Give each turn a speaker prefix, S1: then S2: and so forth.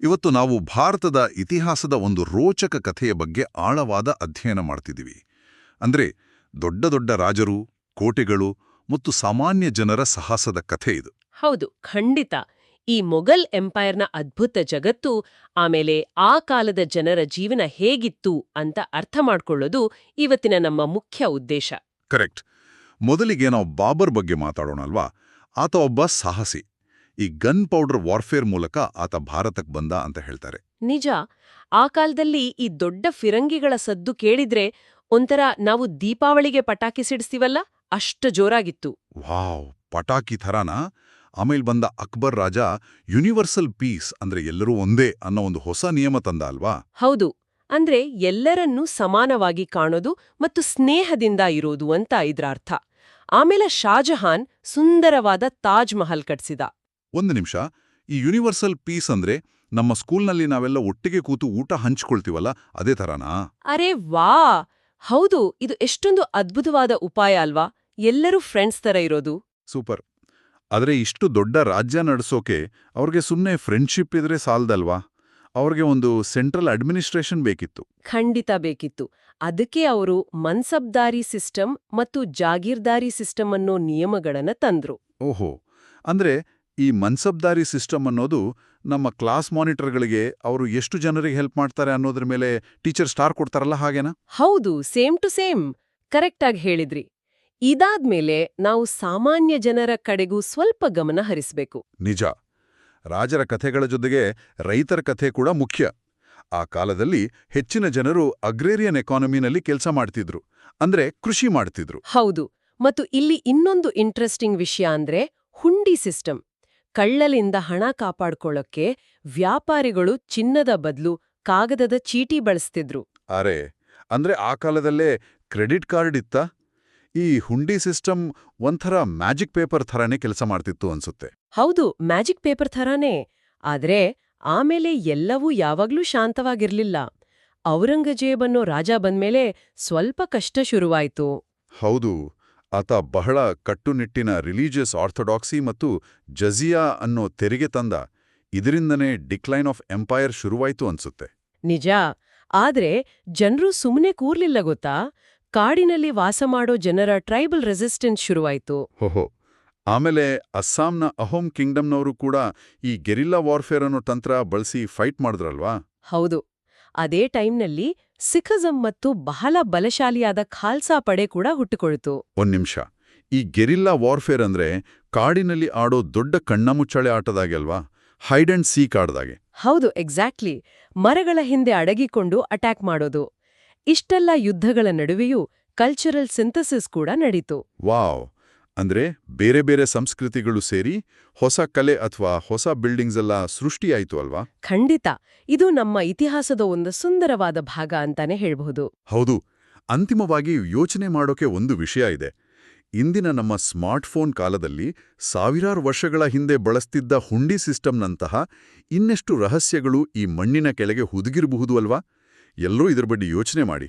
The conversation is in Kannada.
S1: ಇವತ್ತು ನಾವು ಭಾರತದ ಇತಿಹಾಸದ ಒಂದು ರೋಚಕ ಕಥೆಯ ಬಗ್ಗೆ ಆಳವಾದ ಅಧ್ಯಯನ ಮಾಡ್ತಿದ್ದೀವಿ. ಅಂದ್ರೆ ದೊಡ್ಡ ದೊಡ್ಡ ರಾಜರು, ಕೋಟೆಗಳು ಮತ್ತು ಸಾಮಾನ್ಯ ಜನರ ಸಾಹಸದ ಕಥೆ ಇದು.
S2: ಹೌದು, ಖಂಡಿತ. ಈ ಮೊಘಲ್ ಎಂಪೈರ್ನ ಅದ್ಭುತ ಜಗತ್ತು, ಆಮೇಲೆ ಆ ಕಾಲದ ಜನರ ಜೀವನ ಹೇಗಿತ್ತು ಅಂತ ಅರ್ಥ ಮಾಡ್ಕೊಳ್ಳೋದು ಇವತ್ತಿನ ನಮ್ಮ ಮುಖ್ಯ ಉದ್ದೇಶ.
S1: ಕರೆಕ್ಟ್. ಮೊದಲಿಗೆ ನಾವು ಬಾಬರ್ ಬಗ್ಗೆ ಮಾತಾಡೋಣಲ್ವಾ? ಆತ ಒಬ್ಬ ಸಾಹಸಿ. ಈ ಗನ್ ಪೌಡರ್ ವಾರ್ಫೇರ್ ಮೂಲಕ ಆತ ಭಾರತಕ್ಕೆ ಬಂದ ಅಂತ ಹೇಳ್ತಾರೆ.
S2: ನಿಜ. ಆ ಕಾಲದಲ್ಲಿ ಈ ದೊಡ್ಡ ಫಿರಂಗಿಗಳ ಸದ್ದು ಕೇಳಿದ್ರೆ ಒಂಥರ ನಾವು ದೀಪಾವಳಿಗೆ ಪಟಾಕಿ ಸಿಡಿಸ್ತೀವಲ್ಲ, ಅಷ್ಟು ಜೋರಾಗಿತ್ತು.
S1: ವಾವ್, ಪಟಾಕಿ ಥರಾನ? ಆಮೇಲೆ ಬಂದ ಅಕ್ಬರ್ ರಾಜ ಯೂನಿವರ್ಸಲ್ ಪೀಸ್ ಅಂದ್ರೆ ಎಲ್ಲರೂ ಒಂದೇ ಅನ್ನೋ ಒಂದು ಹೊಸ ನಿಯಮ ತಂದ ಅಲ್ವಾ?
S2: ಹೌದು. ಅಂದ್ರೆ ಎಲ್ಲರನ್ನೂ ಸಮಾನವಾಗಿ ಕಾಣೋದು ಮತ್ತು ಸ್ನೇಹದಿಂದ ಇರೋದು ಅಂತ ಇದ್ರ ಅರ್ಥ. ಆಮೇಲೆ ಶಾಜಹಾನ್ ಸುಂದರವಾದ ತಾಜ್ ಮಹಲ್ ಕಟ್ಸಿದ.
S1: ಒಂದು ನಿಮಿಷ, ಈ ಯೂನಿವರ್ಸಲ್ ಪೀಸ್ ಅಂದ್ರೆ ನಮ್ಮ ಸ್ಕೂಲ್ನಲ್ಲಿ ನಾವೆಲ್ಲ ಒಟ್ಟಿಗೆ ಕೂತು ಊಟ ಹಂಚ್ಕೊಳ್ತೀವಲ್ಲ, ಅದೇ ಥರನಾ?
S2: ಅರೆ ವಾ, ಹೌದು. ಇದು ಎಷ್ಟೊಂದು ಅದ್ಭುತವಾದ ಉಪಾಯ ಅಲ್ವಾ? ಎಲ್ಲರೂ ಫ್ರೆಂಡ್ಸ್ ತರ ಇರೋದು.
S1: ಸೂಪರ್. ಆದರೆ ಇಷ್ಟು ದೊಡ್ಡ ರಾಜ್ಯ ನಡೆಸೋಕೆ ಅವ್ರಿಗೆ ಸುಮ್ಮನೆ ಫ್ರೆಂಡ್ಶಿಪ್ ಇದ್ರೆ ಸಾಲದಲ್ವಾ? ಅವ್ರಿಗೆ ಒಂದು ಸೆಂಟ್ರಲ್ ಅಡ್ಮಿನಿಸ್ಟ್ರೇಷನ್ ಬೇಕಿತ್ತು.
S2: ಖಂಡಿತ ಬೇಕಿತ್ತು. ಅದಕ್ಕೆ ಅವರು ಮನ್ಸಬ್ದಾರಿ ಸಿಸ್ಟಮ್ ಮತ್ತು ಜಾಗೀರ್ದಾರಿ ಸಿಸ್ಟಮ್ ಅನ್ನೋ ನಿಯಮಗಳನ್ನ ತಂದ್ರು.
S1: ಓಹೋ, ಅಂದ್ರೆ ಈ ಮನ್ಸಬ್ದಾರಿ ಸಿಸ್ಟಮ್ ಅನ್ನೋದು ನಮ್ಮ ಕ್ಲಾಸ್ ಮಾನಿಟರ್ಗಳಿಗೆ ಅವರು ಎಷ್ಟು ಜನರಿಗೆ ಹೆಲ್ಪ್ ಮಾಡ್ತಾರೆ ಅನ್ನೋದ್ರ ಮೇಲೆ ಟೀಚರ್ ಸ್ಟಾರ್ ಕೊಡ್ತಾರಲ್ಲ, ಹಾಗೇನಾ?
S2: ಹೌದು, ಸೇಮ್ ಟು ಸೇಮ್. ಕರೆಕ್ಟಾಗಿ ಹೇಳಿದ್ರಿ. ಇದಾದ್ಮೇಲೆ ನಾವು ಸಾಮಾನ್ಯ ಜನರ ಕಡೆಗೂ ಸ್ವಲ್ಪ ಗಮನ ಹರಿಸ್ಬೇಕು.
S1: ನಿಜ. ರಾಜರ ಕಥೆಗಳ ಜೊತೆಗೆ ರೈತರ ಕಥೆ ಕೂಡ ಮುಖ್ಯ. ಆ ಕಾಲದಲ್ಲಿ ಹೆಚ್ಚಿನ ಜನರು ಅಗ್ರೇರಿಯನ್ ಎಕಾನಮಿನಲ್ಲಿ ಕೆಲಸ ಮಾಡ್ತಿದ್ರು, ಅಂದ್ರೆ ಕೃಷಿ ಮಾಡ್ತಿದ್ರು.
S2: ಹೌದು. ಮತ್ತು ಇಲ್ಲಿ ಇನ್ನೊಂದು ಇಂಟ್ರೆಸ್ಟಿಂಗ್ ವಿಷಯ ಅಂದ್ರೆ ಹುಂಡಿ ಸಿಸ್ಟಮ್. ಕಳ್ಳಲಿಂದ ಹಣ ಕಾಪಾಡ್ಕೊಳ್ಳೋಕ್ಕೆ ವ್ಯಾಪಾರಿಗಳು ಚಿನ್ನದ ಬದಲು ಕಾಗದದ ಚೀಟಿ ಬಳಸ್ತಿದ್ರು.
S1: ಅರೆ, ಅಂದ್ರೆ ಆ ಕಾಲದಲ್ಲೇ ಕ್ರೆಡಿಟ್ ಕಾರ್ಡ್ ಇತ್ತಾ? ಈ ಹುಂಡಿ ಸಿಸ್ಟಮ್ ಒಂಥರ ಮ್ಯಾಜಿಕ್ ಪೇಪರ್ ಥರಾನೇ ಕೆಲಸ ಮಾಡ್ತಿತ್ತು ಅನ್ಸುತ್ತೆ.
S2: ಹೌದು, ಮ್ಯಾಜಿಕ್ ಪೇಪರ್ ಥರಾನೇ. ಆದ್ರೆ ಆಮೇಲೆ ಎಲ್ಲವೂ ಯಾವಾಗ್ಲೂ ಶಾಂತವಾಗಿರ್ಲಿಲ್ಲ. ಔರಂಗಜೇಬ್ ಅನ್ನೋ ರಾಜ ಬಂದ್ಮೇಲೆ ಸ್ವಲ್ಪ ಕಷ್ಟ ಶುರುವಾಯ್ತು.
S1: ಹೌದು, ಆತ ಬಹಳ ಕಟ್ಟುನಿಟ್ಟಿನ ರಿಲಿಜಿಯಸ್ ಆರ್ಥೋಡಾಕ್ಸಿ ಮತ್ತು ಜಜಿಯಾ ಅನ್ನೋ ತೆರಿಗೆ ತಂದ. ಇದರಿಂದನೇ ಡಿಕ್ಲೈನ್ ಆಫ್ ಎಂಪೈರ್ ಶುರುವಾಯ್ತು ಅನ್ಸುತ್ತೆ.
S2: ನಿಜ. ಆದ್ರೆ ಜನರು ಸುಮ್ಮನೆ ಕೂರ್ಲಿಲ್ಲ ಗೊತ್ತಾ? ಕಾಡಿನಲ್ಲಿ ವಾಸ ಮಾಡೋ ಜನರ ಟ್ರೈಬಲ್ ರೆಸಿಸ್ಟೆನ್ಸ್ ಶುರುವಾಯ್ತು.
S1: ಹೋಹೋ. ಆಮೇಲೆ ಅಸ್ಸಾಂನ ಅಹೋಮ್ ಕಿಂಗ್ಡಮ್ನವರು ಕೂಡ ಈ ಗೆರಿಲ್ಲಾ ವಾರ್ಫೇರ್ ಅನ್ನೋ ತಂತ್ರ ಬಳಸಿ ಫೈಟ್ ಮಾಡಿದ್ರಲ್ವಾ?
S2: ಹೌದು. ಅದೇ ಟೈಮ್ನಲ್ಲಿ ಸಿಖಿಸಂ ಮತ್ತು ಬಹಳ ಬಲಶಾಲಿಯಾದ ಖಾಲ್ಸಾ ಪಡೆ ಕೂಡ ಹುಟ್ಟುಕೊಳ್ತು.
S1: ಒಂದ್ ನಿಮಿಷ, ಈ ಗೆರಿಲ್ಲಾ ವಾರ್ಫೇರ್ ಅಂದ್ರೆ ಕಾಡಿನಲ್ಲಿ ಆಡೋ ದೊಡ್ಡ ಕಣ್ಣಮುಚ್ಚಾಳೆ ಆಟದಾಗೆ ಅಲ್ವಾ? ಹೈಡ್ ಅಂಡ್ ಸೀಕ್ ಆಡ್ದಾಗೆ.
S2: ಹೌದು, ಎಕ್ಸಾಕ್ಟ್ಲಿ. ಮರಗಳ ಹಿಂದೆ ಅಡಗಿಕೊಂಡು ಅಟ್ಯಾಕ್ ಮಾಡೋದು. ಇಷ್ಟೆಲ್ಲ ಯುದ್ಧಗಳ ನಡುವೆಯೂ ಕಲ್ಚರಲ್ ಸಿಂಥಸಿಸ್ ಕೂಡ ನಡೀತು.
S1: ವಾವ್! ಅಂದ್ರೆ ಬೇರೆ ಬೇರೆ ಸಂಸ್ಕೃತಿಗಳು ಸೇರಿ ಹೊಸ ಕಲೆ ಅಥವಾ ಹೊಸ ಬಿಲ್ಡಿಂಗ್ಸ್ ಎಲ್ಲ ಸೃಷ್ಟಿಯಾಯ್ತು ಅಲ್ವಾ?
S2: ಖಂಡಿತ. ಇದು ನಮ್ಮ ಇತಿಹಾಸದ ಒಂದು ಸುಂದರವಾದ ಭಾಗ ಅಂತಾನೆ ಹೇಳ್ಬಹುದು.
S1: ಹೌದು. ಅಂತಿಮವಾಗಿ ಯೋಚನೆ ಮಾಡೋಕೆ ಒಂದು ವಿಷಯ ಇದೆ. ಇಂದಿನ ನಮ್ಮ ಸ್ಮಾರ್ಟ್ಫೋನ್ ಕಾಲದಲ್ಲಿ ಸಾವಿರಾರು ವರ್ಷಗಳ ಹಿಂದೆ ಬಳಸ್ತಿದ್ದ ಹುಂಡಿ ಸಿಸ್ಟಮ್ನಂತಹ ಇನ್ನೆಷ್ಟು ರಹಸ್ಯಗಳು ಈ ಮಣ್ಣಿನ ಕೆಳಗೆ ಹುದುಗಿರಬಹುದು ಅಲ್ವಾ? ಎಲ್ಲರೂ ಇದ್ರ ಬಗ್ಗೆ ಯೋಚನೆ ಮಾಡಿ.